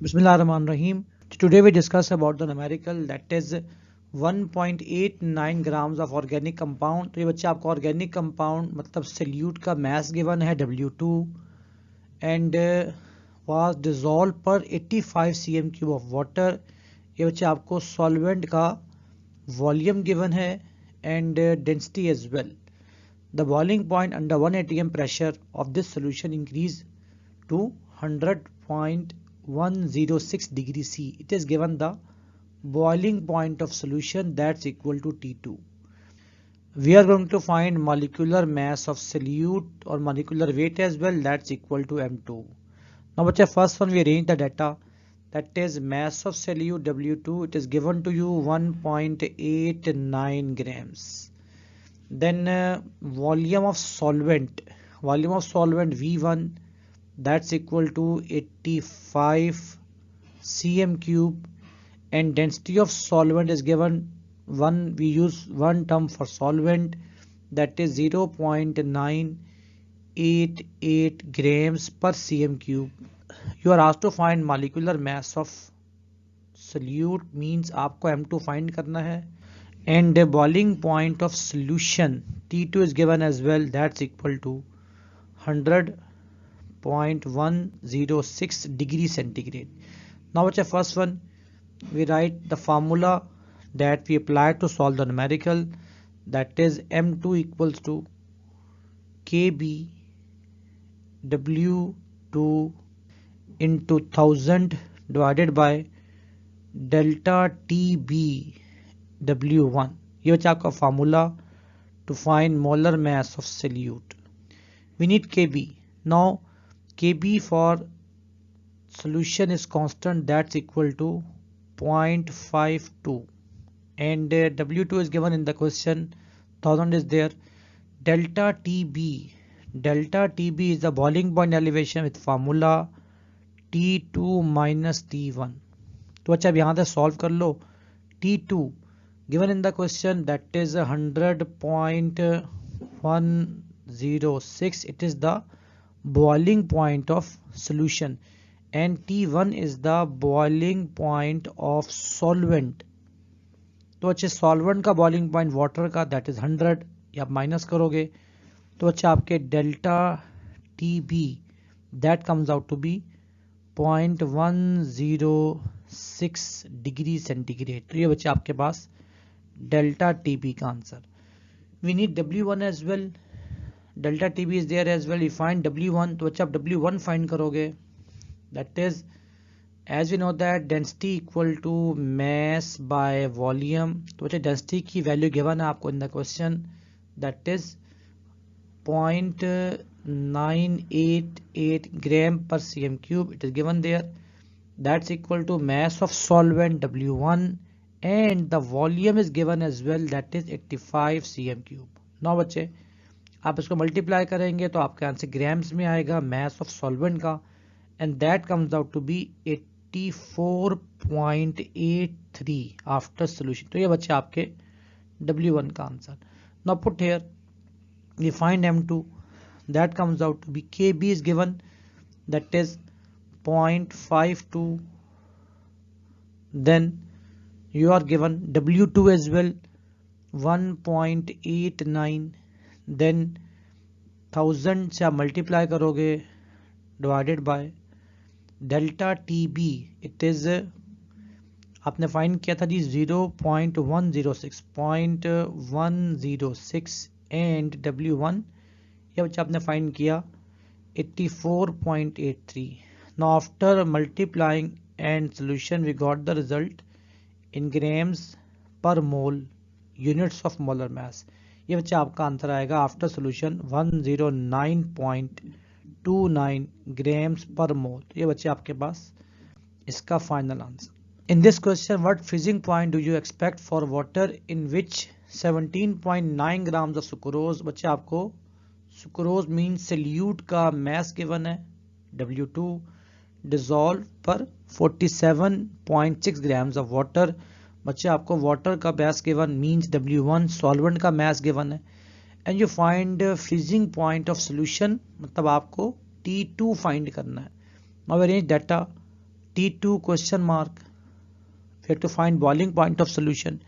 Bismillahirrahmanirrahim. Today we discuss about the numerical that is 1.89 grams of organic compound. तो ये बच्चे आपको organic compound मतलब solute का mass given है W2 and was dissolved per 85 cm cube of water. ये बच्चे आपको solvent का volume given है and density as well. The boiling point under 1 atm pressure of this solution increased to 100.106 degree C. It is given the boiling point of solution that's equal to T2. We are going to find molecular mass of solute or molecular weight as well, that's equal to M2. Now first one we arrange the data, that is mass of solute W2, it is given to you 1.89 grams. Then volume of solvent V1, that's equal to 85 cm cube, and density of solvent is given we use one term for solvent, that is 0.988 grams per cm cube. You are asked to find molecular mass of solute, means आपको M2 find करना है, and the boiling point of solution T2 is given as well, that's equal to 100.106 degree centigrade. Now what's the first one? We write the formula that we apply to solve the numerical, that is M2 equals to KB W2 into 1000 divided by delta TB W1. ये बच्चा आपका formula to find molar mass of solute. We need KB. Now KB for solution is constant, that's equal to 0.52, and W2 is given in the question, 1000 is there. Delta TB is the boiling point elevation with formula T2 minus T1. तो अच्छा अब यहाँ से solve कर लो. T2 given in the question, that is 100.106, it is the boiling point of solution, and T1 is the boiling point of solvent. तो अच्छे solvent का boiling point water का that is 100, ये आप minus करोगे तो अच्छा आपके delta TB that comes out to be 0.106 degree centigrade. तो ये बच्चे आपके पास delta TB का answer. We need W1 as well. Delta TB is there as well. We find W1. तो अच्छा आप W1 find करोगे. That is, as we know that density equal to mass by volume. तो अच्छा density की value given है आपको in the question. That is 0.988 gram per cm cube. It is given there. That's equal to mass of solvent W1. And the volume is given as well, that is 85 cm cube. Now बच्चे आप इसको multiply करेंगे तो आपका answer grams में आएगा mass of solvent का, and that comes out to be 84.83 after solution. तो ये बच्चे आपके W1 का answer. Now put here, we find M2, that comes out to be KB is given, that is 0.52. Then you are given W2 as well, 1.89, then 1000 से आप multiply करोगे divided by delta TB, it is आपने find किया था जी 0.106 and W1 ये बच्चा आपने find किया 84.83. Now after multiplying and solution we got the result in grams per mole units of molar mass. ये बच्चा आपका आंसर आएगा after solution 109.29 grams per mole. तो ये बच्चे आपके पास इसका final answer. In this question, what freezing point do you expect for water in which 17.9 grams of sucrose? बच्चे आपको sucrose means solute का mass given है W2, dissolve पर 47.6 grams of water. बच्चे आपको water का mass given means W1, solvent का mass given है, and you find freezing point of solution मतलब आपको T2 find करना है. Now arrange data. T2 question mark. We have to find boiling point of solution,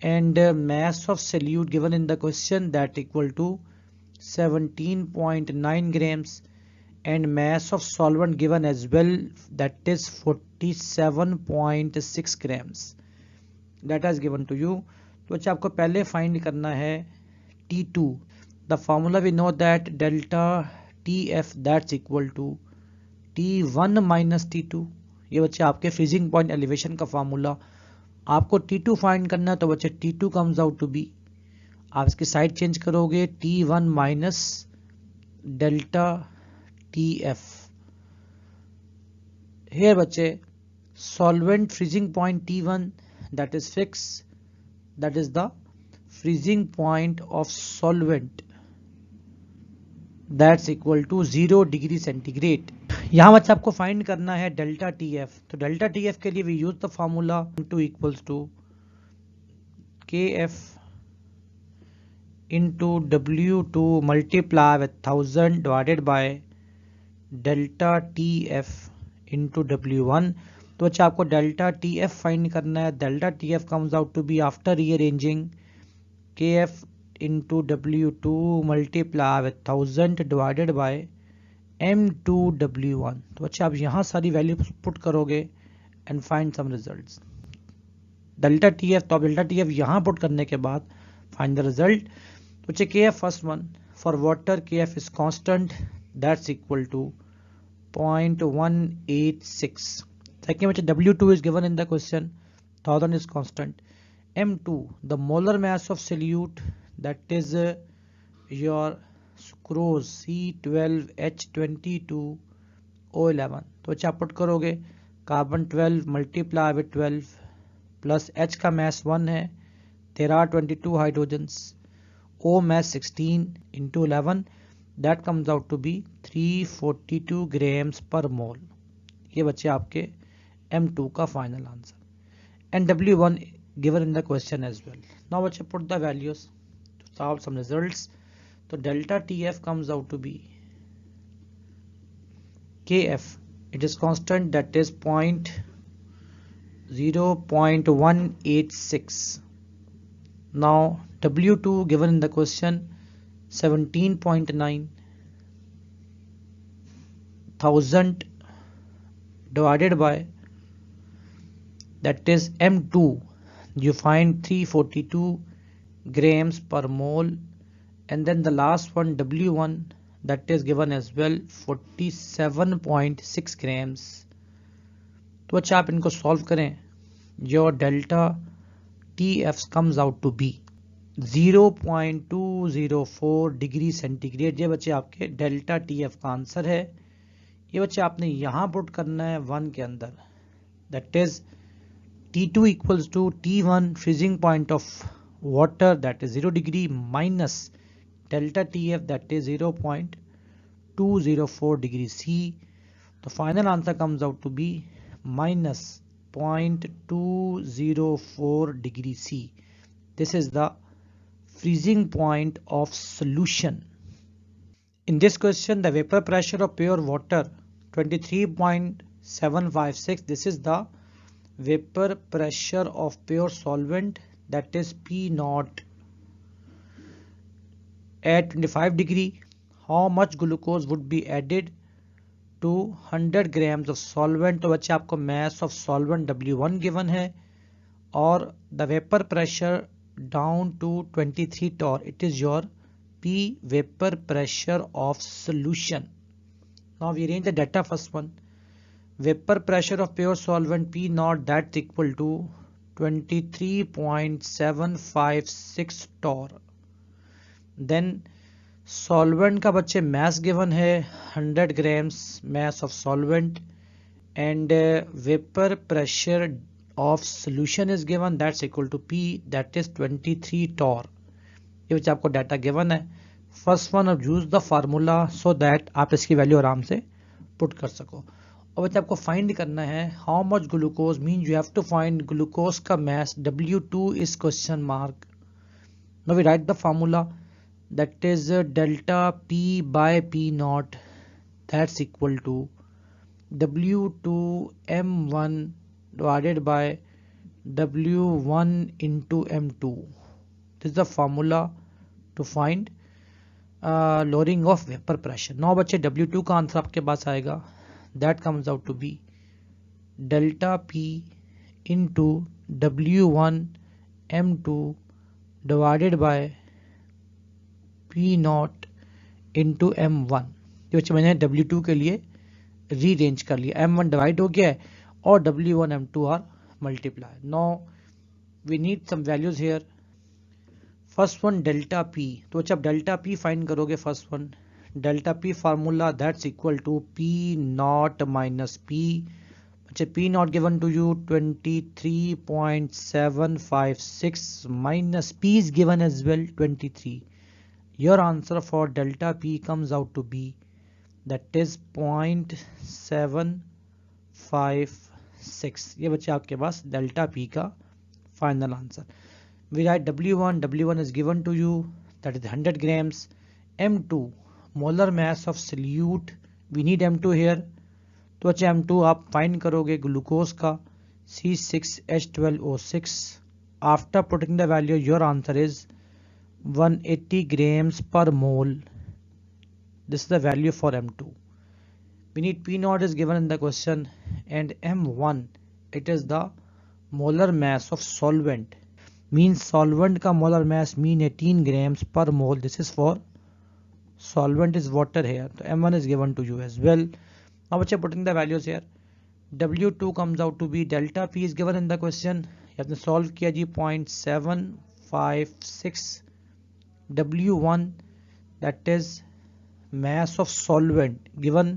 and mass of solute given in the question that equal to 17.9 grams, and mass of solvent given as well, that is 47.6 grams. That is given to you. तो अच्छा आपको पहले find करना है T2. The formula we know that delta TF that's equal to T1 minus T2. ये बच्चे आपके freezing point elevation का फार्मूला. आपको T2 फाइंड करना है तो बच्चे T2 comes out to be, आप इसकी साइड चेंज करोगे, T1 minus delta TF. here बच्चे solvent freezing point T1 that is fixed, that is the freezing point of solvent, that's equal to 0 degree centigrade. यहाँ बच्चे आपको find करना है delta TF. तो डेल्टा TF के लिए we use the formula 2 equals to KF into W2 multiply with 1000 divided by delta TF into W1. तो अच्छा आपको डेल्टा TF फाइंड करना है. Delta TF comes out to be after rearranging KF into W2 multiply with 1000 divided by M2 W1. तो अच्छा आप यहाँ सारी वैल्यू पुट करोगे and find some results. Delta TF, तो आप डेल्टा TF यहाँ पुट करने के बाद फाइंड द रिजल्ट. तो अच्छा KF first one for water KF is constant, that's equal to 0.186. Second बच्चे W2 is given in the question, 1000 is constant. M2 the molar mass of solute, that is your sucrose C12H22O11. तो अच्छा put करोगे carbon 12 multiply with 12 plus H का mess 1 है, there are 22 hydrogens, O mass 16 into 11, that comes out to be 342 grams per mole. ये बच्चे आपके M2 का final answer. And W1 given in the question as well. Now बच्चे put the values to solve some results. तो delta TF comes out to be KF, it is constant, that is 0.186. Now W2 given in the question 17.9, 1000 divided by, that is M2, you find 342 grams per mole, and then the last one W1, that is given as well 47.6 grams. तो अच्छा आप इनको solve करें, your delta TF comes out to be 0.204 degree centigrade. ये बच्चे आपके delta TF का answer है. ये बच्चे आपने यहाँ पुट करना है 1 के अंदर, that is T2 equals to T1 freezing point of water, that is 0 degree, minus delta TF, that is 0.204 degree C. The final answer comes out to be minus 0.204 degree C. This is the freezing point of solution. In this question, the vapor pressure of pure water 23.756. This is the vapor pressure of pure solvent, that is P naught. At 25 degree, how much glucose would be added to 100 grams of solvent? तो बच्चे आपको mass of solvent W1 given है और the vapor pressure down to 23 torr. It is your P vapor pressure of solution. Now we arrange the data. First one, vapor pressure of pure solvent P naught, that's equal to 23.756 torr. Then solvent का बच्चे mass given है 100 grams mass of solvent, and vapor pressure of solution is given, that's equal to P, that is 23 torr. ये बच्चे आपको data given है. First one अब use the formula so that आप इसकी वैल्यू आराम से पुट कर सको. और बच्चे आपको फाइंड करना है how much glucose, mean you have to find glucose का mass. W2 is question mark. Now we write the formula, that is delta P by P naught, that's equal to W2 M1 divided by W1 into M2. This is the formula to find lowering of vapor pressure. Now बच्चे W2 का answer आपके पास आएगा, that comes out to be delta P into W1 M2 divided by P naught into M1. ये बच्चे मैंने W2 के लिए rearrange कर लिया, M1 डिवाइड हो गया है और W1 M2 are multiply. Now we need some values here. First one delta P, तो जब डेल्टा पी फाइंड करोगे first one delta P formula that's equal to P naught minus P. अच्छा P naught given to you 23.756 minus p is given as well 23. Your answer for delta p comes out to be that is 0.756. ये बच्चे आपके पास delta P का final answer. We write W1 is given to you, that is 100 grams. M2 molar mass of solute, we need M2 here. तो अच्छा M2 आप find करोगे glucose का C6H12O6. After putting the value, your answer is 180 grams per mole. This is the value for M2. We need P naught is given in the question, and M1 it is the molar mass of solvent. Means solvent का molar mass mean 18 grams per mole. This is for solvent is water here. So M1 is given to you as well. Now बच्चे putting the values here. W2 comes out to be delta P is given in the question. आपने solve किया जी 0.756. W1 that is mass of solvent given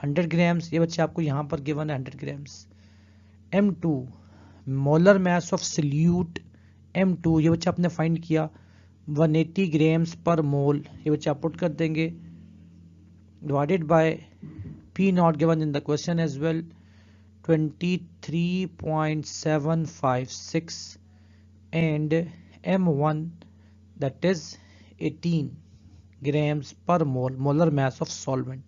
100 grams. ये बच्चे आपको यहाँ पर given है 100 grams. M2 molar mass of solute M2 ये बच्चा आपने फाइंड किया 180 ग्राम्स पर मोल. ये बच्चा पुट कर देंगे divided by P not given in the question as well 23.756 and M1 that is 18 grams per mole molar mass of solvent.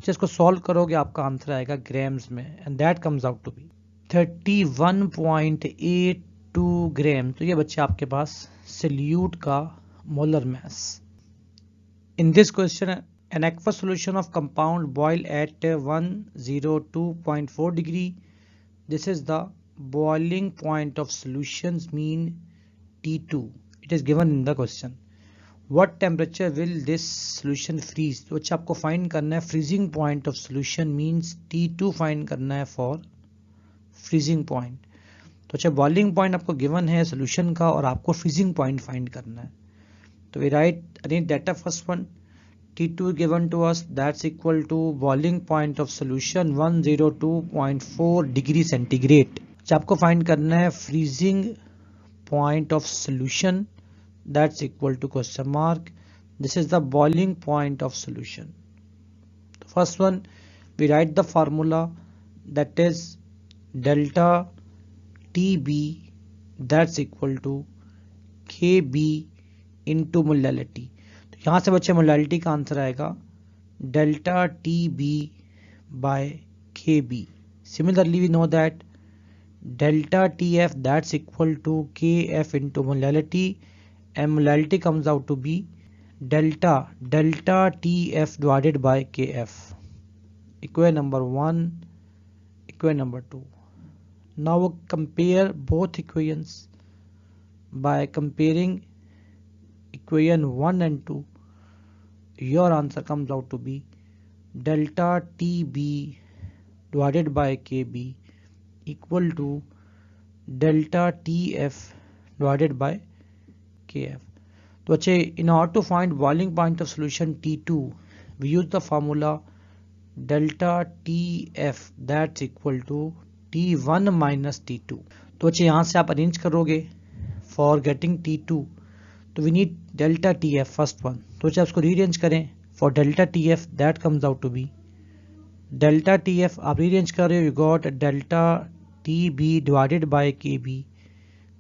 तो इसको सॉल्व करोगे आपका आंसर आएगा ग्राम्स में and that comes out to be 31.82 gram. तो ये बच्चे आपके पास सल्यूट का molar mass. In this question an aqua solution of compound boil at 102.4 degree. This is the boiling point of solutions mean T2. It is given in the question. What temperature will this solution freeze. तो अच्छा आपको find करना है freezing point of solution means T2 find करना है for freezing point. तो अच्छा boiling point आपको गिवन है सॉल्यूशन का और आपको फ्रीजिंग पॉइंट फाइंड करना है. तो we write arrange data. First one T2 given to us that's equal to boiling point of solution 102.4 degree centigrade. अच्छा आपको फाइंड करना है freezing point of solution that's equal to question mark. This is the boiling point of solution. First one we write the formula that is delta TB that's equal to KB into molality. तो यहाँ से बच्चे molality का answer आएगा delta TB by KB. Similarly we know that delta TF that's equal to KF into molality and molality comes out to be delta TF divided by KF. Equation number 1, equation number 2. Now compare both equations. By comparing equation 1 and 2, your answer comes out to be delta TB divided by KB equal to delta TF divided by KF. तो अच्छे in order to find boiling point of solution T2, we use the formula delta TF that's equal to T1 minus T2. तो अच्छे यहाँ से आप arrange करोगे for getting T2. तो we need delta TF first one. तो अच्छा उसको रीअरेंज करें for delta TF that comes out to be delta TF. आप रीअरेंज कर रहे हो you got delta TB divided by KB.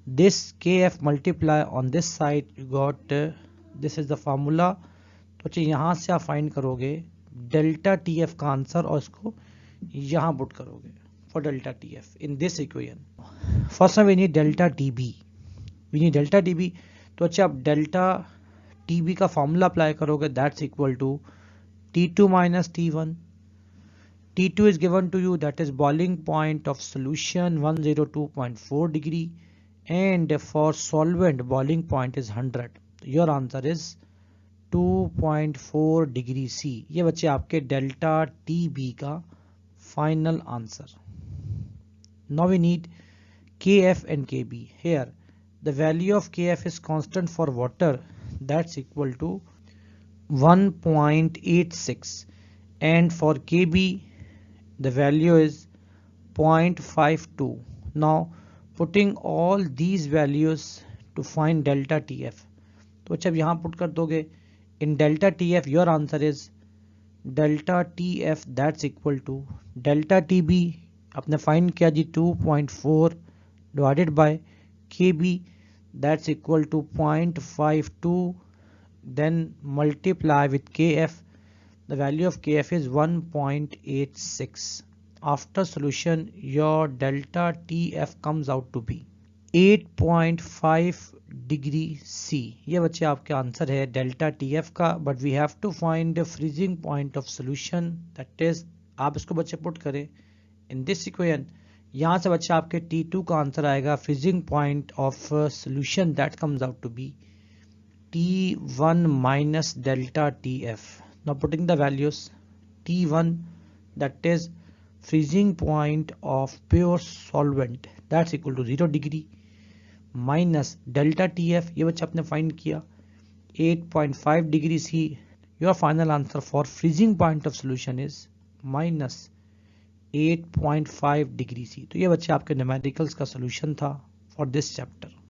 This KF multiply on this side you got this is the formula. तो अच्छा यहाँ से आप फाइंड करोगे डेल्टा TF का आंसर और इसको यहाँ पुट करोगे for delta T F in this equation. First we need delta T B, we need delta T B. तो अच्छा आप डेल्टा टी बी का फॉर्मूला अप्लाई करोगे, that's equal to T2 minus T1. T2 is given to you, that is boiling point of solution 102.4 degree, and for solvent boiling point is 100. Your answer is 2.4 degree C. ये बच्चे आपके delta T B का final answer. Now we need KF and KB. Here the value of KF is constant for water, that's equal to 1.86, and for KB the value is 0.52. Now putting all these values to find delta TF, तो जब यहाँ put कर दोगे in delta TF your answer is delta TF that's equal to delta TB आपने find किया जी 2.4 divided by KB that's equal to 0.52, then multiply with KF. The value of KF is 1.86. After solution your delta TF comes out to be 8.5 degree C. ये बच्चे आपके answer है delta TF का, but we have to find the freezing point of solution, that is आप इसको बच्चे put करें in this equation। यहाँ से बच्चे आपके T2 का आंसर आएगा freezing point of solution, that comes out to be T1 minus delta TF. Now putting the values, T1 that is freezing point of pure solvent, that's equal to 0 degree, minus delta TF ये बच्चे आपने find किया 8.5 degree C. Your final answer for freezing point of solution is minus 8.5 degree C. तो ये बच्चे आपके numericals का solution था फॉर दिस चैप्टर।